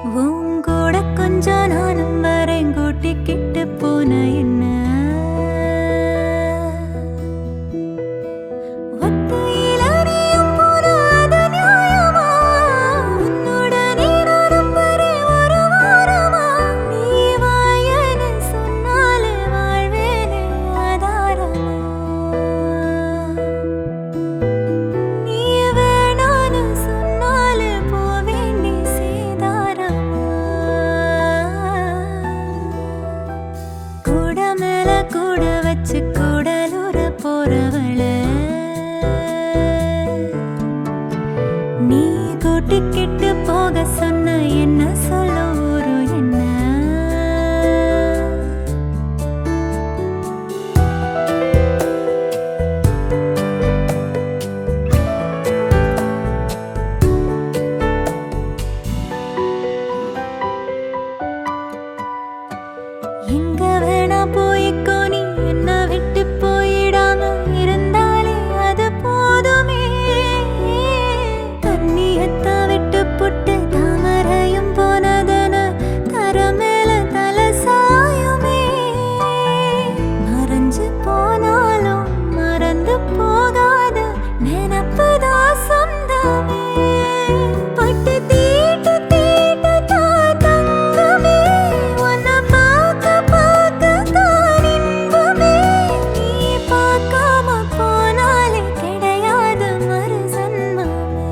உங்கூட கொஞ்சம் நானும் வரேன் கூட்டிக்கிட்டு போன என்ன ஒத்தையில நீயும் போனா அது நியாயமா? உன்னுடனே நானும் வரேன் ஒரு வாரமா? நீ வாயேன்னு சொன்னாலே வாழ்வேனே ஆதாரமா? நீ வேணான்னு சொன்னாலே போவேன் நீ சேதாரமா? கூட மேல கூட வச்சு கூடலூர போறவள நீ கூட்டிக்கிட்டு போக சொன்ன என்ன சொல்ல ஒரு என்ன எங்க வேணா போய்க்கோ நீ என்ன விட்டு போயிடாம இருந்தாலே அது போதுமே தண்ணியத்த விட்டு புட்டு தாமரையும் போனதன தர மேல தலை சாயுமே மறைஞ்சு போனாலும் மறந்து போகாத நினப்புதான் சொந்தமே பட்டு தீட்டு தீட்டு தான் தங்கமே உன்னை பார்க்க பார்க்க தான் இன்பமே நீ பார்க்காம போனாலே கிடையாது மறு ஜன்மமே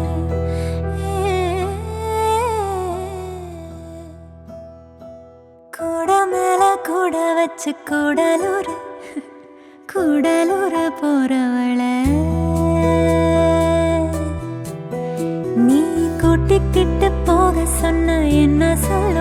கூட மேல கூட வச்சு கூடலூர் போறவள நீ கூட்டிக்கிட்டு போக சொன்ன என்ன சொல்ல